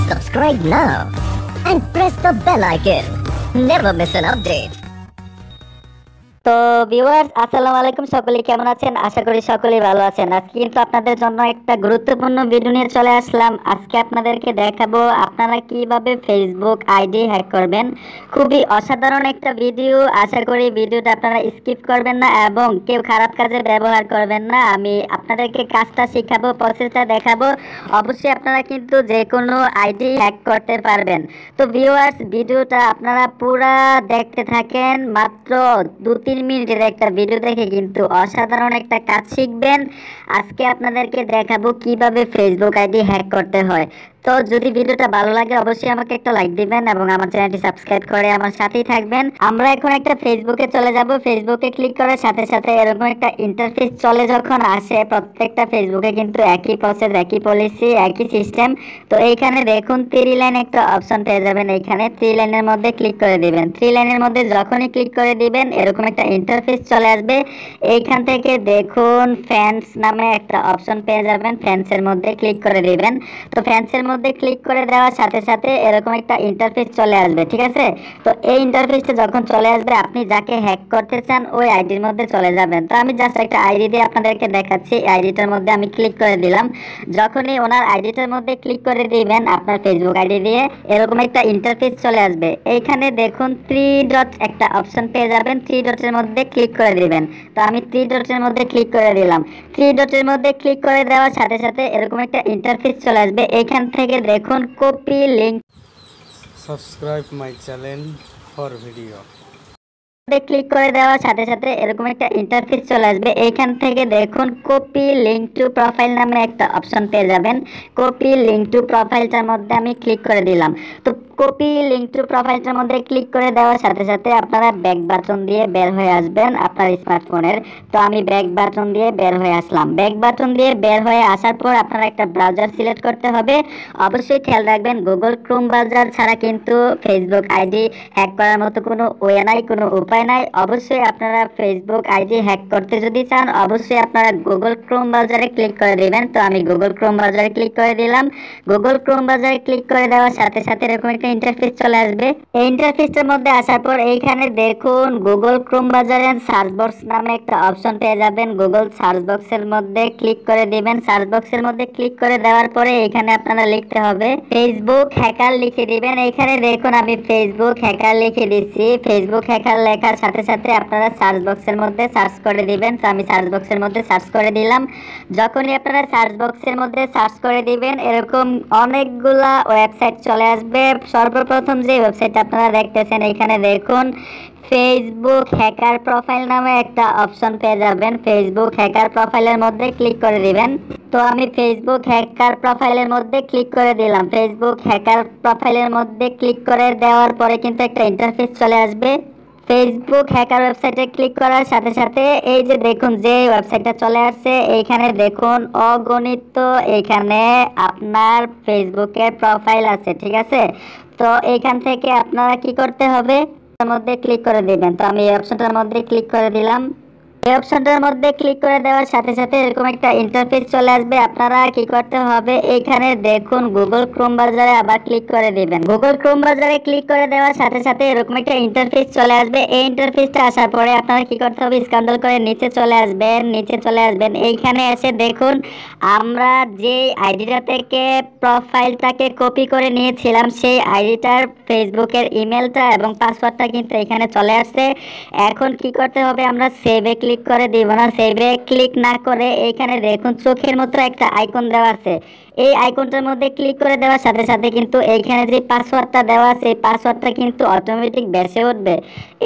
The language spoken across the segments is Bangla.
Subscribe now and press the bell icon. Never miss an update. তো ভিউয়ার্স আসসালামু আলাইকুম, সকলে কেমন আছেন? আশা করি সকলেই ভালো আছেন। আজকে কিন্তু আপনাদের জন্য একটা গুরুত্বপূর্ণ ভিডিও নিয়ে চলে আসলাম। আজকে আপনাদেরকে দেখাবো আপনারা কিভাবে ফেসবুক আইডি হ্যাক করবেন। খুবই অসাধারণ একটা ভিডিও, আশা করি ভিডিওটা আপনারা স্কিপ করবেন না এবং কেউ খারাপ কাজে ব্যবহার করবেন না। আমি আপনাদেরকে কাজটা শেখাবো, প্রসেসটা দেখাবো। অবশ্যই আপনারা কিন্তু যে কোনো আইডি হ্যাক করতে পারবেন। তো ভিউয়ার্স ভিডিওটা আপনারা পুরা দেখতে থাকেন, মাত্র 2-3 মিনিটের একটা ভিডিও দেখে কিন্তু অসাধারণ একটা কাজ শিখবেন। আজকে আপনাদেরকে দেখাবো কিভাবে ফেসবুক আইডি হ্যাক করতে হয়। তো যদি ভিডিওটা ভালো লাগে অবশ্যই আমাকে একটা লাইক দিবেন এবং আমার চ্যানেলটি সাবস্ক্রাইব করে আমার সাথেই থাকবেন। আমরা এখন একটা ফেসবুকে চলে যাব। ফেসবুকে ক্লিক করার সাথে সাথে এরকম একটা ইন্টারফেস চলে যখন আসে, প্রত্যেকটা ফেসবুকে কিন্তু একই প্রসেস, একই পলিসি, একই সিস্টেম। তো এইখানে দেখুন 3 লাইন একটা অপশন পেয়ে যাবেন। এইখানে 3 লাইনের মধ্যে ক্লিক করে দিবেন। 3 লাইনের মধ্যে যখনই ক্লিক করে দিবেন এরকম একটা ইন্টারফেস চলে আসবে। এইখান থেকে দেখুন ফ্যান্স নামে একটা অপশন পেয়ে যাবেন। ফ্যান্সের মধ্যে ক্লিক করে দিবেন। তো ফ্যান্সের মধ্যে ক্লিক করে দেওয়ার সাথে সাথে এরকম একটা ইন্টারফেস চলে আসবে, ঠিক আছে? তো এই ইন্টারফেসটা যখন চলে আসবে আপনি যাকে হ্যাক করতে চান ওই আইডির মধ্যে চলে যাবেন। তো আমি জাস্ট একটা আইডি দিয়ে আপনাদেরকে দেখাচ্ছি। আইডিটার মধ্যে আমি ক্লিক করে দিলাম। যখনই ওনার আইডিটার মধ্যে ক্লিক করে দিবেন আপনার ফেসবুক আইডি দিয়ে এরকম একটা ইন্টারফেস চলে আসবে। এইখানে দেখুন 3 ডট একটা অপশন পেয়ে যাবেন। 3 ডটের মধ্যে ক্লিক করে দিবেন। তো আমি 3 ডটের মধ্যে ক্লিক করে দিলাম। 3 ডটের মধ্যে ক্লিক করে দেওয়ার সাথে সাথে এরকম একটা ইন্টারফেস চলে আসবে। এইখান থেকে দেখুন copy link, subscribe my channel for video, click করে দেওয়ার সাথে সাথে এরকম একটা ইন্টারফেস চলে আসবে। এইখান থেকে দেখুন কপি লিংক টু প্রোফাইল নামে একটা অপশন পেয়ে যাবেন। কপি লিংক টু প্রোফাইলটার মধ্যে আমি ক্লিক করে দিলাম। তো কপি লিংক টু প্রোফাইলটার মধ্যে ক্লিক করে দেওয়ার সাথে সাথে আপনারা ব্যাক বাটন দিয়ে বের হয়ে আসবেন আপনার স্মার্টফোনের। তো আমি ব্যাক বাটন দিয়ে বের হয়ে আসলাম। ব্যাক বাটন দিয়ে বের হয়ে আসার পর আপনারা একটা ব্রাউজার সিলেক্ট করতে হবে। অবশ্যই খেয়াল রাখবেন গুগল ক্রোম ব্রাউজার ছাড়া কিন্তু ফেসবুক আইডি হ্যাক করার মতো কোনো ওয়ে নাই, কোনো উপায় নাই। অবশ্যই আপনারা ফেসবুক আইডি হ্যাক করতে যদি চান অবশ্যই আপনারা গুগল ক্রোম ব্রাউজারে ক্লিক করে দিবেন। তো আমি গুগল ক্রোম ব্রাউজারে ক্লিক করে দিলাম। গুগল ক্রোম ব্রাউজারে ক্লিক করে দেওয়ার সাথে সাথে এরকম একটা ইন্টারফেস চলে আসবে। এই ইন্টারফেসটার মধ্যে আসার পর এইখানে দেখুন গুগল ক্রোম ব্রাউজারে সার্চ বক্স নামে একটা অপশন পেয়ে যাবেন। গুগল সার্চ বক্সের মধ্যে ক্লিক করে দিবেন। সার্চ বক্সের মধ্যে ক্লিক করে দেওয়ার পরে এখানে আপনারা লিখতে হবে ফেসবুক হ্যাকার লিখে দিবেন। এখানে দেখুন আমি ফেসবুক হ্যাকার লিখে দিচ্ছি। ফেসবুক হ্যাকার লেখার সাথে সাথে আপনারা সার্চ বক্সের মধ্যে সার্চ করে দিবেন। তো আমি সার্চ বক্সের মধ্যে সার্চ করে দিলাম। যখনই আপনারা সার্চ বক্সের মধ্যে সার্চ করে দিবেন এরকম অনেকগুলা ওয়েবসাইট চলে আসবে। সর্বপ্রথম যে ওয়েবসাইটটা আপনারা দেখতেছেন এখানে দেখুন ফেসবুক হ্যাকার প্রোফাইল নামে একটা অপশন পেয়ে যাবেন। ফেসবুক হ্যাকার প্রোফাইলের মধ্যে ক্লিক করে দিবেন। তো আমি ফেসবুক হ্যাকার প্রোফাইলের মধ্যে ক্লিক করে দিলাম। ফেসবুক হ্যাকার প্রোফাইলের মধ্যে ক্লিক করে দেওয়ার পরে কিন্তু একটা ইন্টারফেস চলে আসবে। ফেসবুক হ্যাকার ওয়েবসাইটে ক্লিক করার সাথে সাথে এই যে দেখুন যে ওয়েবসাইটটা চলে আসছে এইখানে দেখুন অগণিত এখানে আপনার ফেসবুকের প্রোফাইল আছে, ঠিক আছে? তো এইখান থেকে আপনারা কি করতে হবে এর মধ্যে ক্লিক করে দিবেন। তো আমি এই অপশনটার মধ্যে ক্লিক করে দিলাম। এই অপশনটার মধ্যে ক্লিক করে দেওয়ার সাথে সাথে এরকম একটা ইন্টারফেস চলে আসবে। আপনারা কি করতে হবে এইখানে দেখুন গুগল ক্রোম ব্রাউজারে আবার ক্লিক করে দিবেন। গুগল ক্রোম ব্রাউজারে ক্লিক করে দেওয়ার সাথে সাথে এরকম একটা ইন্টারফেস চলে আসবে। এই ইন্টারফেসটা আসার পরে আপনারা কি করতে হবে স্ক্রল করে নিচে চলে আসবেন। নিচে চলে আসবেন এইখানে এসে দেখুন আমরা যে আইডিটা থেকে প্রোফাইলটাকে কপি করে নিয়েছিলাম সেই আইডিটার ফেসবুকের ইমেলটা এবং পাসওয়ার্ডটা কিন্তু এখানে চলে আসছে। এখন কি করতে হবে আমরা সেভে ক্লিক করে দিব না। সেভে ক্লিক না করে এইখানে দেখুন চোখের মতো একটা আইকন দেওয়া আছে। এই আইকনটার মধ্যে ক্লিক করে দেওয়ার সাথে সাথে কিন্তু এইখানে যে পাসওয়ার্ডটা দেওয়া আছে এই পাসওয়ার্ডটা কিন্তু অটোমেটিক ভেসে উঠবে।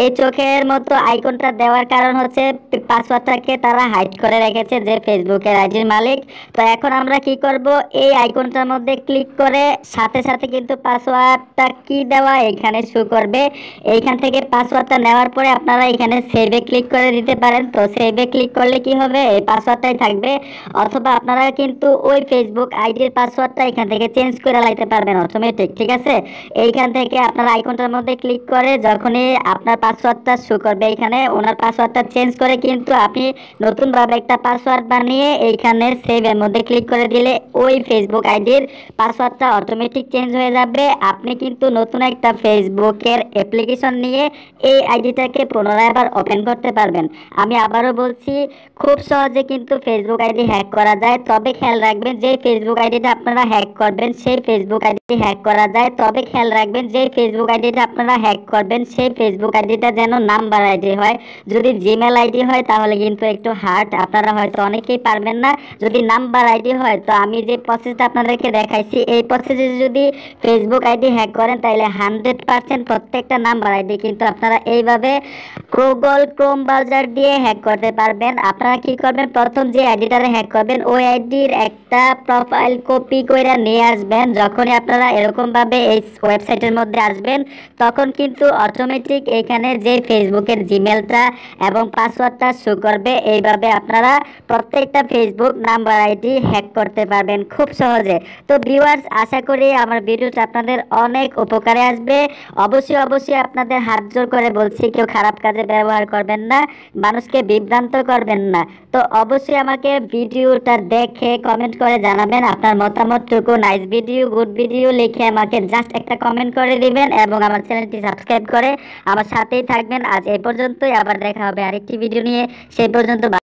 এই চোখের মতো আইকনটা দেওয়ার কারণ হচ্ছে পাসওয়ার্ডটাকে তারা হাইড করে রেখেছে যে ফেসবুকের আইডির মালিক। তো এখন আমরা কি করব এই আইকনটার মধ্যে ক্লিক করে সাথে সাথে কিন্তু পাসওয়ার্ডটা কি দেওয়া এখানে শো করবে। এইখান থেকে পাসওয়ার্ডটা নেওয়ার পরে আপনারা এখানে সেভে ক্লিক করে দিতে পারেন। তো তো সেভে ক্লিক করলে কি হবে, এই পাসওয়ার্ডটাই থাকবে। অথবা আপনারা কিন্তু ওই ফেসবুক আইডির পাসওয়ার্ডটা এখান থেকে চেঞ্জ করে লাইতে পারবেন অটোমেটিক, ঠিক আছে। এইখান থেকে আপনার আইকনটার মধ্যে ক্লিক করে যখনই আপনার পাসওয়ার্ডটা শো করবে এখানে, ওনার পাসওয়ার্ডটা চেঞ্জ করে কিন্তু আপনি নতুনভাবে একটা পাসওয়ার্ড বানিয়ে এইখানে সেভের মধ্যে ক্লিক করে দিলে ওই ফেসবুক আইডির পাসওয়ার্ডটা অটোমেটিক চেঞ্জ হয়ে যাবে। আপনি কিন্তু নতুন একটা ফেসবুকের অ্যাপ্লিকেশন নিয়ে এই আইডিটাকে পুনরায় আবার ওপেন করতে পারবেন। আমি আবারও বলছি, খুব সহজে কিন্তু ফেসবুক আইডি হ্যাক করা যায়। তবে খেয়াল রাখবেন, যে ফেসবুক আইডিটা আপনারা হ্যাক করবেন সেই ফেসবুক আইডি হ্যাক করা যায়। তবে খেয়াল রাখবেন, যে ফেসবুক আইডিটা আপনারা হ্যাক করবেন সেই ফেসবুক আইডিটা যেন নাম্বার আইডি হয়। যদি জিমেল আইডি হয় তাহলে কিন্তু একটু হার্ড, আপনারা হয়তো অনেকেই পারবেন না। যদি নাম্বার আইডি হয় তো আমি যে প্রসেসটা আপনাদেরকে দেখাইছি এই প্রসেসে যদি ফেসবুক আইডি হ্যাক করেন তাহলে 100% প্রত্যেকটা নাম্বার আইডি কিন্তু আপনারা এইভাবে গুগল ক্রোম ব্রাউজার দিয়ে হ্যাক করতে পারবেন। আপনারা কি করবেন, প্রথম যে আইডিটারে হ্যাক করবেন ওই আইডির একটা প্রোফাইল কপি করে নিয়ে আসবেন। যখনই আপনারা এরকম ভাবে এই ওয়েবসাইটের মধ্যে আসবেন তখন কিন্তু অটোমেটিক এখানে যে ফেসবুকের জিমেলটা এবং পাসওয়ার্ডটা শো করবে। এইভাবে আপনারা প্রত্যেকটা ফেসবুক নাম্বার আইডি হ্যাক করতে পারবেন খুব সহজে। তো ভিউয়ার্স, আশা করি আমার ভিডিওটা আপনাদের অনেক উপকারে আসবে। অবশ্যই আপনাদের হাত জোর করে বলছি, কেউ খারাপ কাজে ব্যবহার করবেন না, মানুষকে বিভ্রান্ত করবেন না। তো অবশ্যই আমাকে ভিডিওটা দেখে কমেন্ট করে জানাবেন আপনার মতামতটুকু। নাইস ভিডিও, গুড ভিডিও লিখে আমাকে জাস্ট একটা কমেন্ট করে দিবেন এবং আমার চ্যানেলটি সাবস্ক্রাইব করে আমার সাথেই থাকবেন। আজ এই পর্যন্তই, আবার দেখা হবে আরেকটি ভিডিও নিয়ে। সেই পর্যন্ত